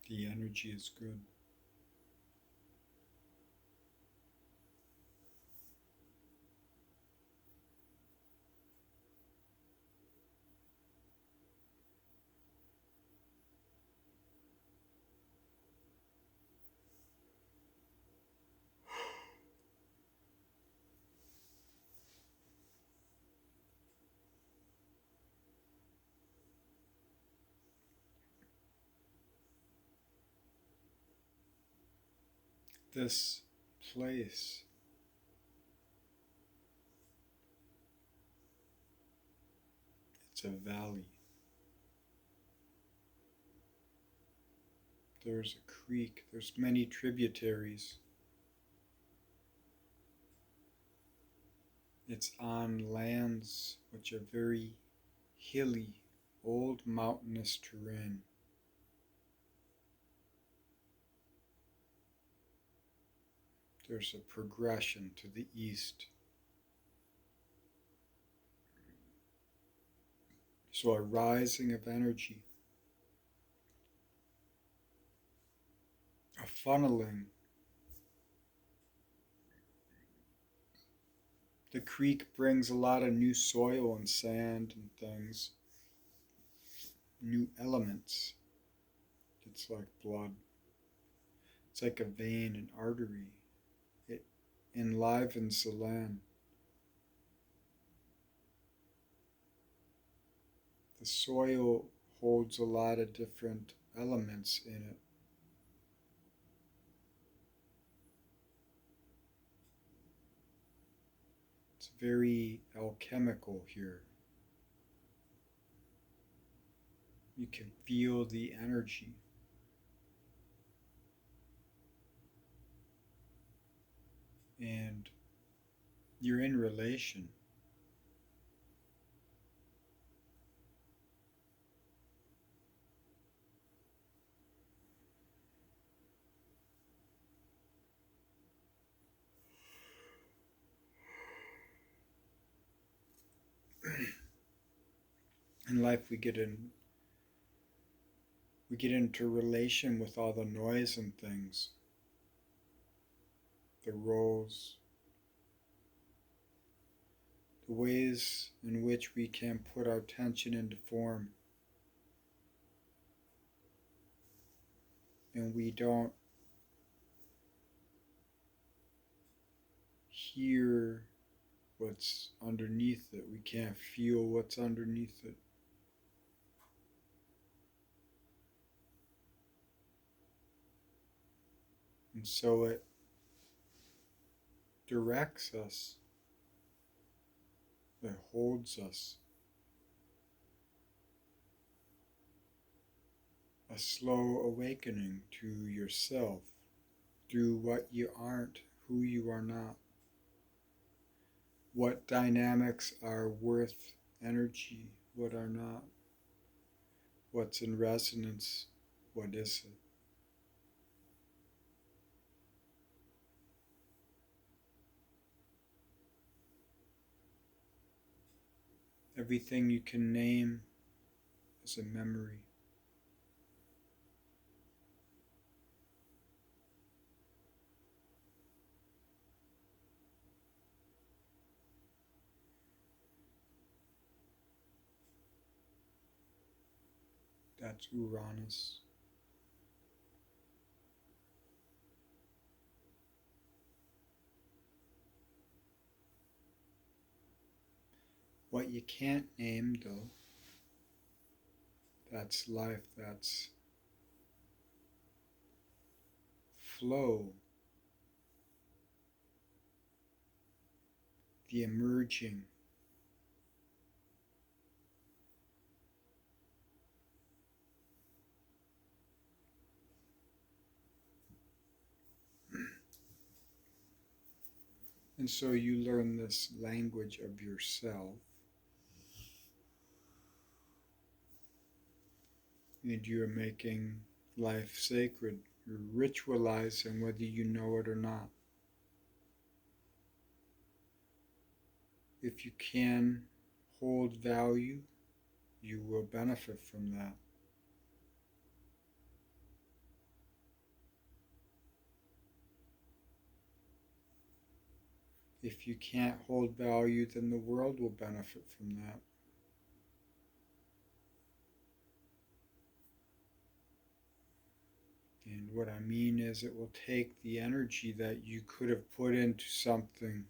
The energy is good. This place, it's a valley. There's a creek, there's many tributaries. It's on lands which are very hilly, old mountainous terrain. There's a progression to the east. So a rising of energy, a funneling. The creek brings a lot of new soil and sand and things, new elements. It's like blood. It's like a vein, an artery. It enlivens the land. The soil holds a lot of different elements in it. It's very alchemical here. You can feel the energy. And you're in relation. In life we get into relation with all the noise and things, the roles, the ways in which we can put our attention into form. And we don't hear what's underneath it. We can't feel what's underneath it. And so it directs us, it holds us. A slow awakening to yourself through what you aren't, who you are not. What dynamics are worth energy, what are not. What's in resonance, what isn't. Everything you can name is a memory. That's Uranus. What you can't name, though, that's life, that's flow, the emerging. And so you learn this language of yourself, and you're making life sacred. You're ritualizing whether you know it or not. If you can hold value, you will benefit from that. If you can't hold value, then the world will benefit from that. And what I mean is, it will take the energy that you could have put into something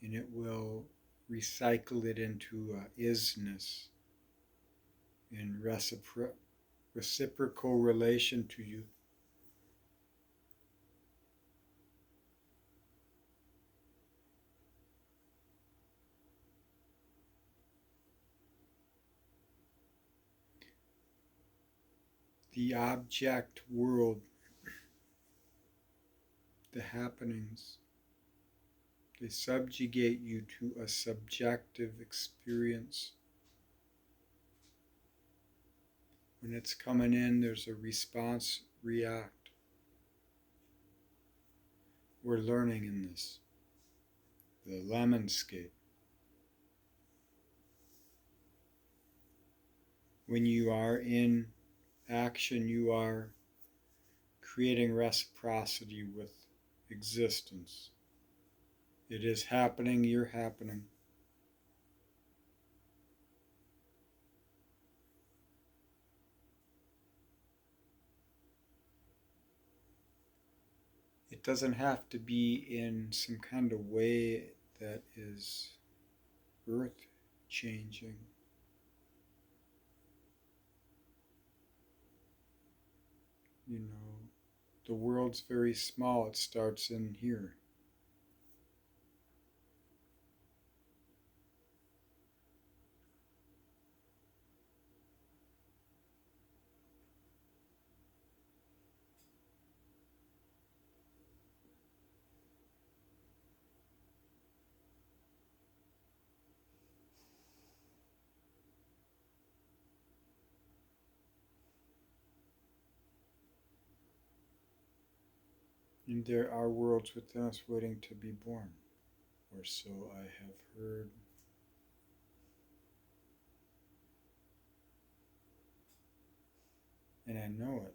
and it will recycle it into isness in reciprocal relation to you. The object world, the happenings, they subjugate you to a subjective experience. When it's coming in, there's a response, react. We're learning in this. The lemonscape. When you are in action, you are creating reciprocity with existence. It is happening, you're happening. It doesn't have to be in some kind of way that is earth changing. You know, the world's very small, it starts in here. And there are worlds within us waiting to be born, or so I have heard. And I know it.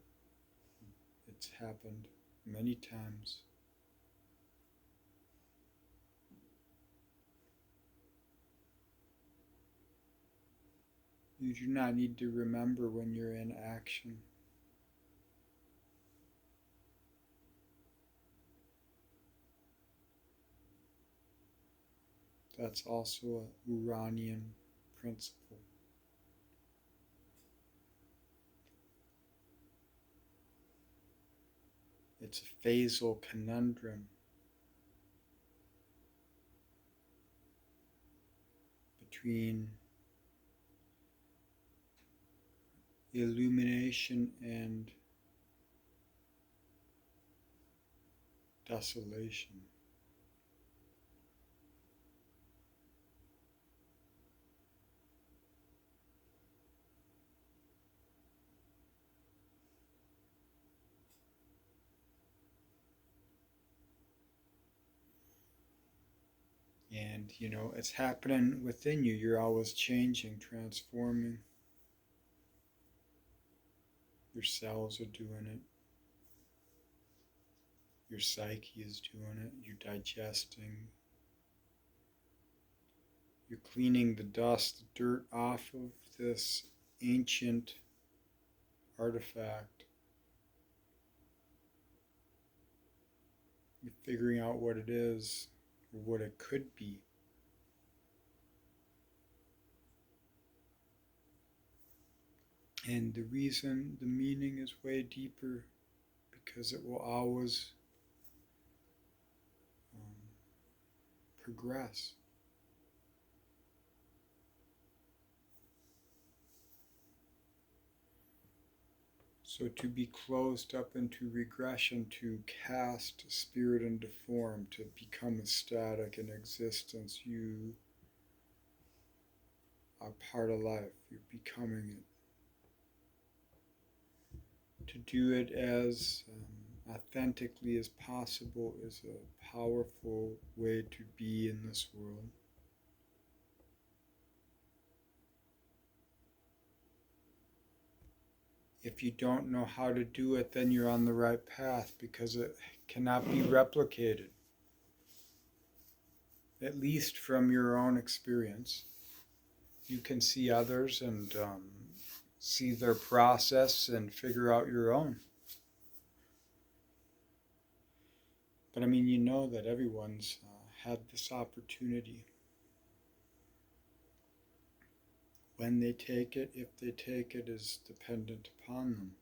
It's happened many times. You do not need to remember when you're in action. That's also a Uranian principle. It's a phasal conundrum between illumination and desolation. And, you know, it's happening within you. You're always changing, transforming. Your cells are doing it. Your psyche is doing it. You're digesting. You're cleaning the dust, the dirt off of this ancient artifact. You're figuring out what it is, or what it could be. And the reason, the meaning is way deeper, because it will always progress. So to be closed up into regression, to cast spirit into form, to become ecstatic in existence, you are part of life. You're becoming it. To do it as authentically as possible is a powerful way to be in this world. If you don't know how to do it, then you're on the right path, because it cannot be replicated. at least from your own experience. You can see others and see their process and figure out your own. But I mean, you know that everyone's had this opportunity. When they take it, if they take it, is dependent upon them.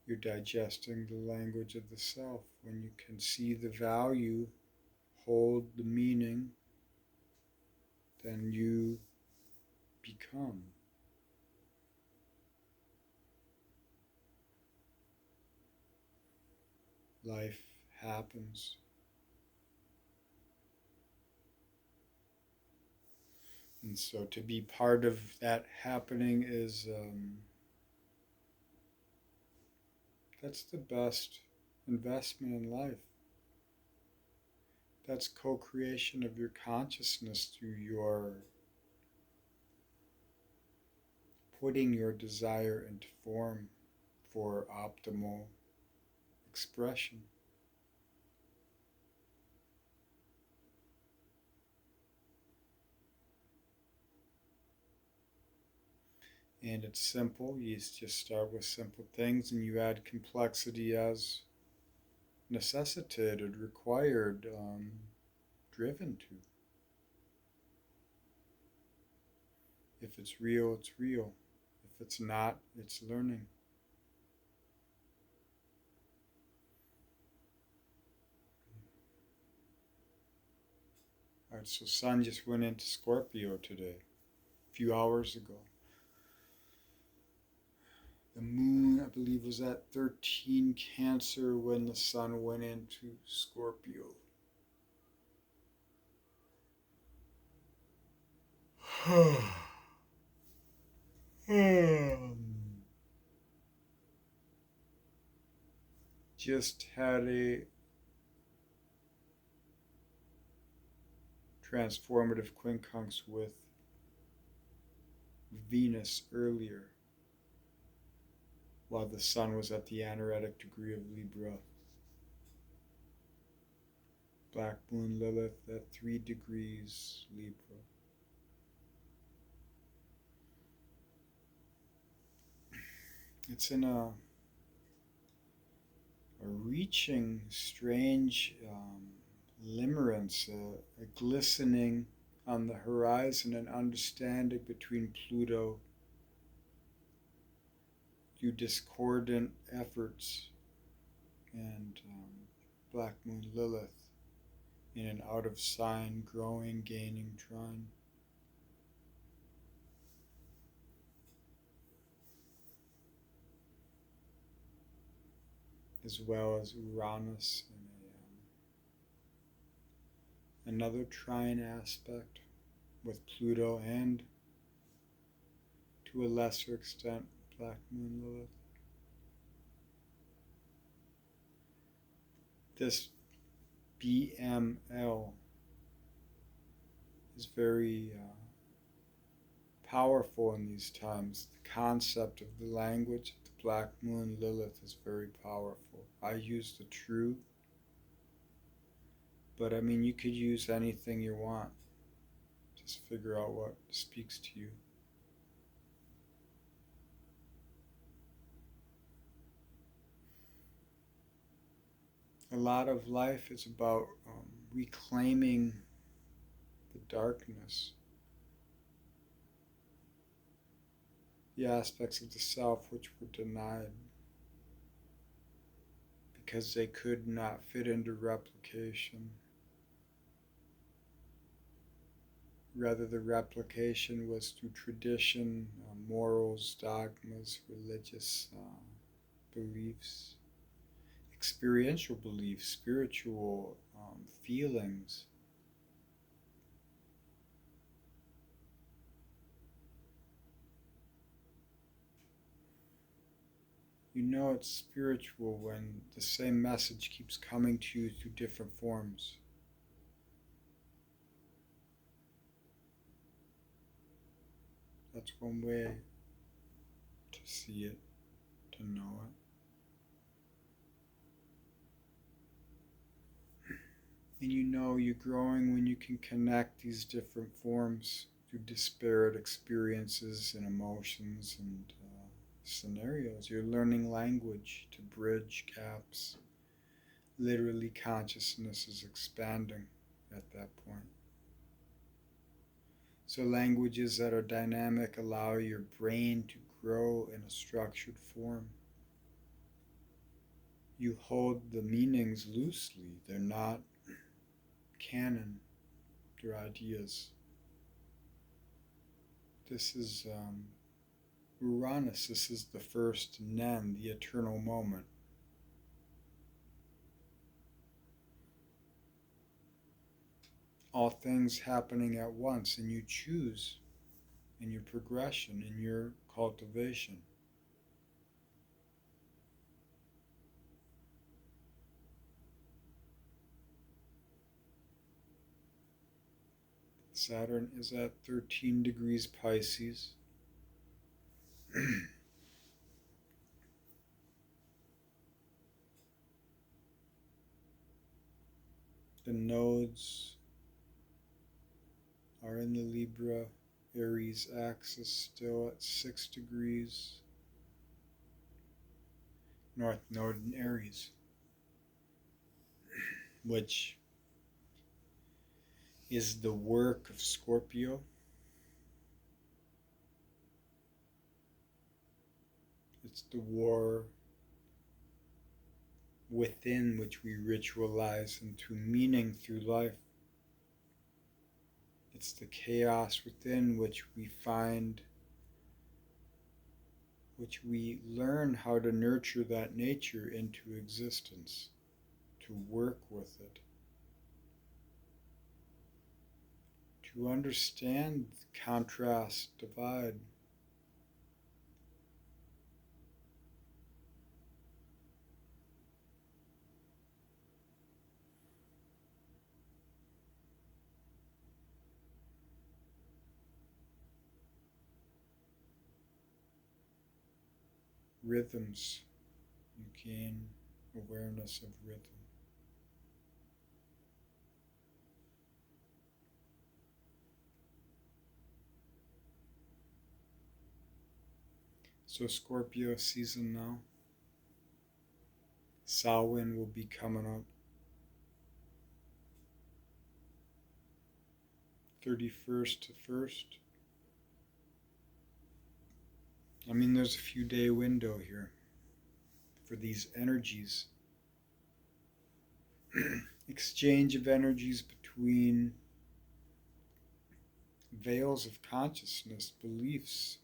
You're digesting the language of the self. When you can see the value, hold the meaning, then you become. Life happens. And so to be part of that happening is, that's the best investment in life. That's co-creation of your consciousness through your putting your desire into form for optimal expression. And it's simple. You just start with simple things and you add complexity as necessitated, required, driven to. If it's real, it's real. If it's not, it's learning. All right, so Sun just went into Scorpio today, a few hours ago. The moon, I believe, was at 13 Cancer when the Sun went into Scorpio. Just had a transformative quincunx with Venus earlier, while the Sun was at the anaretic degree of Libra. Black Moon Lilith at 3 degrees Libra. It's in a reaching, strange limerence, a glistening on the horizon, an understanding between Pluto, you discordant efforts, and Black Moon Lilith in an out of sign, growing, gaining trine. As well as Uranus in another trine aspect with Pluto and, to a lesser extent, Black Moon Lilith. This BML is very powerful in these times. The concept of the language of the Black Moon Lilith is very powerful. I use the true, but I mean, you could use anything you want. Just figure out what speaks to you. A lot of life is about reclaiming the darkness, the aspects of the self which were denied because they could not fit into replication. Rather, the replication was through tradition, morals, dogmas, religious beliefs, experiential beliefs, spiritual feelings. You know it's spiritual when the same message keeps coming to you through different forms. That's one way to see it, to know it. And you know you're growing when you can connect these different forms through disparate experiences and emotions and scenarios. You're learning language to bridge gaps. Literally, consciousness is expanding at that point. So, languages that are dynamic allow your brain to grow in a structured form. You hold the meanings loosely, they're not canon, they're ideas. This is Uranus, this is the first Nen, the eternal moment. All things happening at once, and you choose in your progression, in your cultivation. Saturn is at 13 degrees Pisces. The nodes are in the Libra Aries axis, still at 6 degrees. North Node in Aries, which is the work of Scorpio. It's the war within which we ritualize into meaning through life. It's the chaos within which we find, which we learn how to nurture that nature into existence, to work with it, to understand the contrast divide. Rhythms, you gain awareness of rhythm. So Scorpio season now. Samhain will be coming up. 31st to 1st. I mean, there's a few day window here for these energies. Exchange of energies between veils of consciousness, beliefs.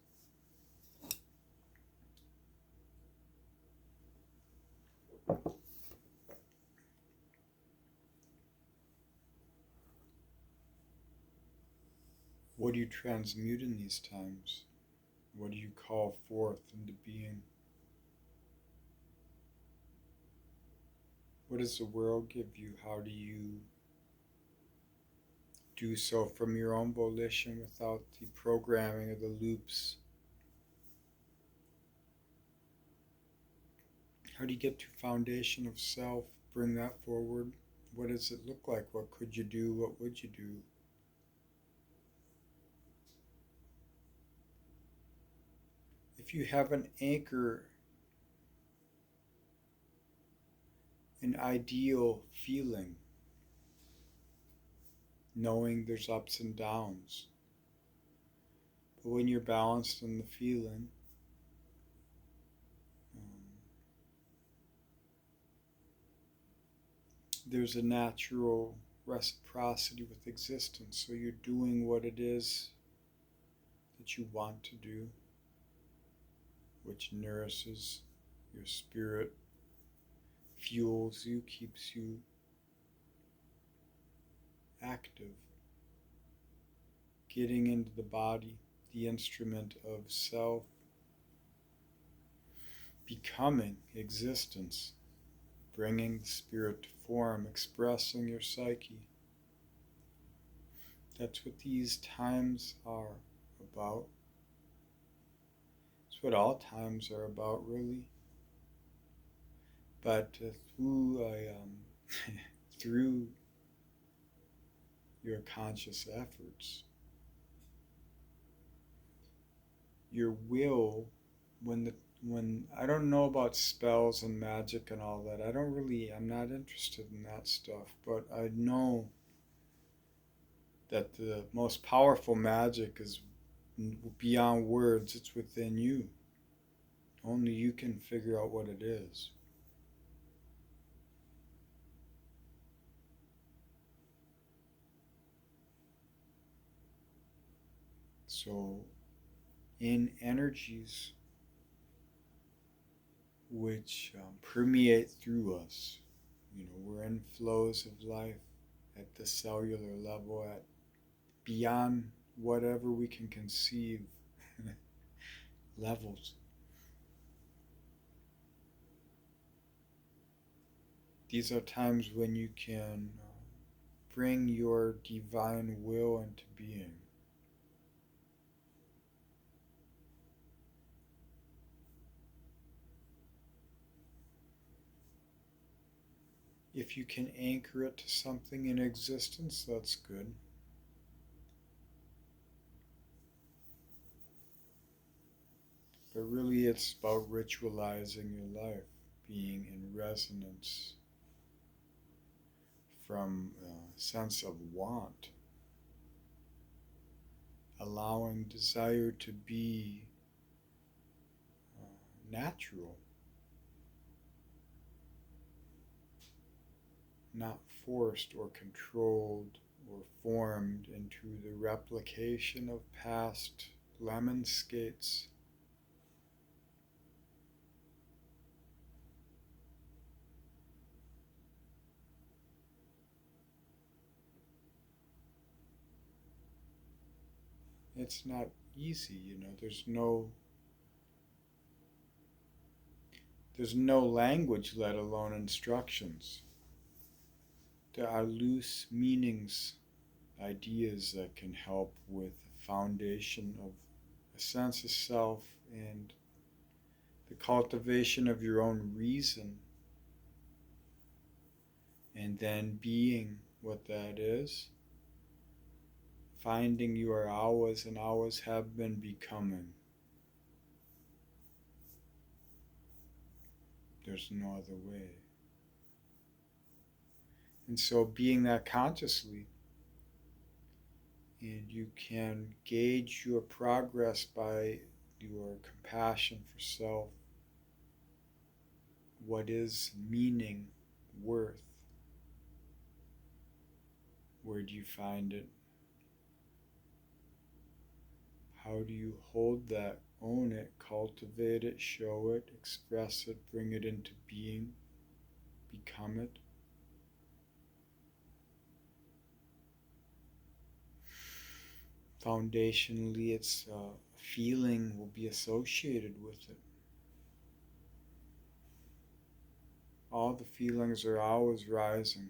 What do you transmute in these times? What do you call forth into being? What does the world give you? How do you do so from your own volition without the programming of the loops? How do you get to foundation of self, bring that forward? What does it look like? What could you do? What would you do? If you have an anchor, an ideal feeling, knowing there's ups and downs, but when you're balanced in the feeling, there's a natural reciprocity with existence. So you're doing what it is that you want to do, which nourishes your spirit, fuels you, keeps you active. Getting into the body, the instrument of self, becoming existence, bringing the spirit to form, expressing your psyche. That's what these times are about. It's what all times are about, really. But through your conscious efforts. Your will, when I don't know about spells and magic and all that. I'm not interested in that stuff, but I know that the most powerful magic is beyond words. It's within you. Only you can figure out what it is. So, in energies which permeate through us, we're in flows of life at the cellular level, at beyond whatever we can conceive levels. These are times when you can bring your divine will into being. If you can anchor it to something in existence, that's good. But really, it's about ritualizing your life, being in resonance from a sense of want, allowing desire to be natural, not forced or controlled or formed into the replication of past lemon skates. It's not easy, there's no language, let alone instructions. There are loose meanings, ideas that can help with the foundation of a sense of self and the cultivation of your own reason, and then being what that is, finding your hours, and hours have been becoming. There's no other way. And so being that consciously, and you can gauge your progress by your compassion for self. What is meaning, worth? Where do you find it? How do you hold that, own it, cultivate it, show it, express it, bring it into being, become it? Foundationally, it's feeling will be associated with it. All the feelings are always rising.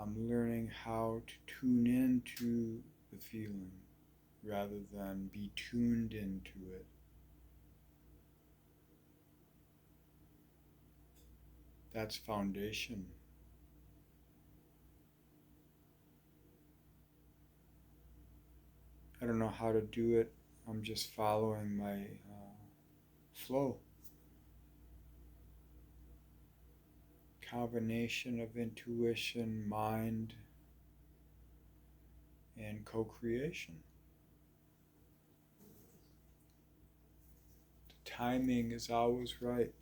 I'm learning how to tune into the feeling rather than be tuned into it. That's foundation. I don't know how to do it. I'm just following my flow. Combination of intuition, mind, and co-creation. The timing is always right.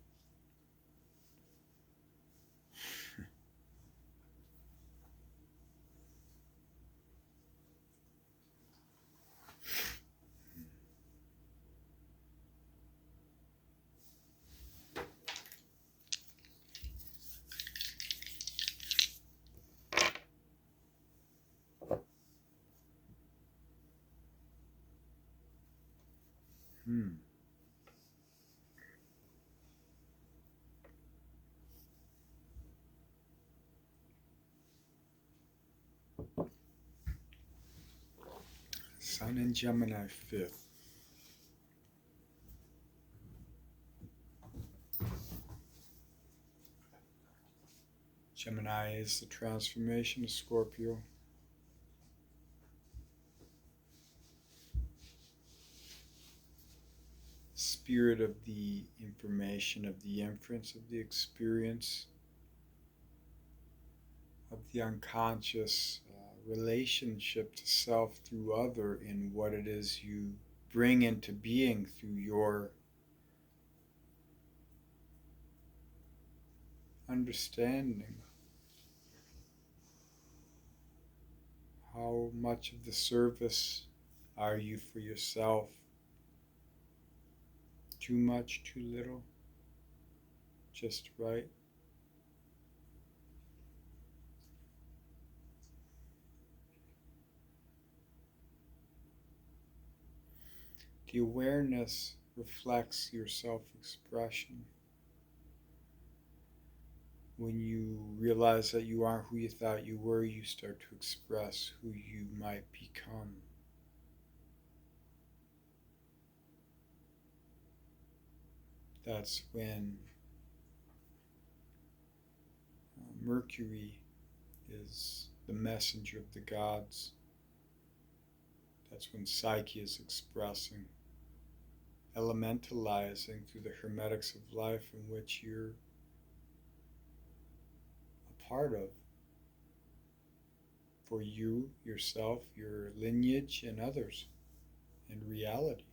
Sun in Gemini 5th. Gemini is the transformation of Scorpio. Spirit of the information, of the inference, of the experience, of the unconscious relationship to self through other in what it is you bring into being through your understanding. How much of the service are you for yourself? Too much, too little, just right? The awareness reflects your self-expression. When you realize that you aren't who you thought you were, you start to express who you might become. That's when Mercury is the messenger of the gods. That's when Psyche is expressing, elementalizing through the hermetics of life in which you're a part of. For you, yourself, your lineage, and others, and reality.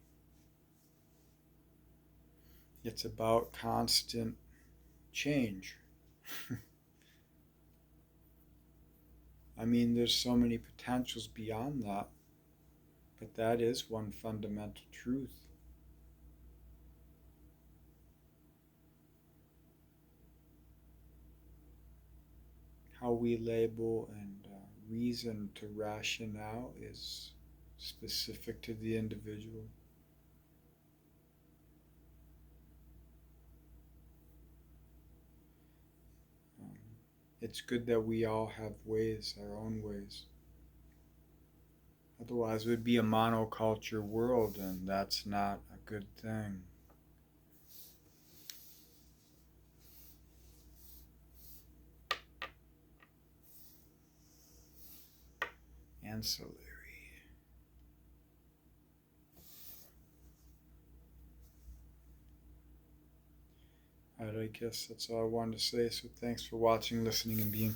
It's about constant change. I mean, there's so many potentials beyond that, but that is one fundamental truth. How we label and reason to rationale is specific to the individual. It's good that we all have ways, our own ways. Otherwise, it would be a monoculture world, and that's not a good thing. Ancillary. Alright, I guess that's all I wanted to say, so thanks for watching, listening, and being.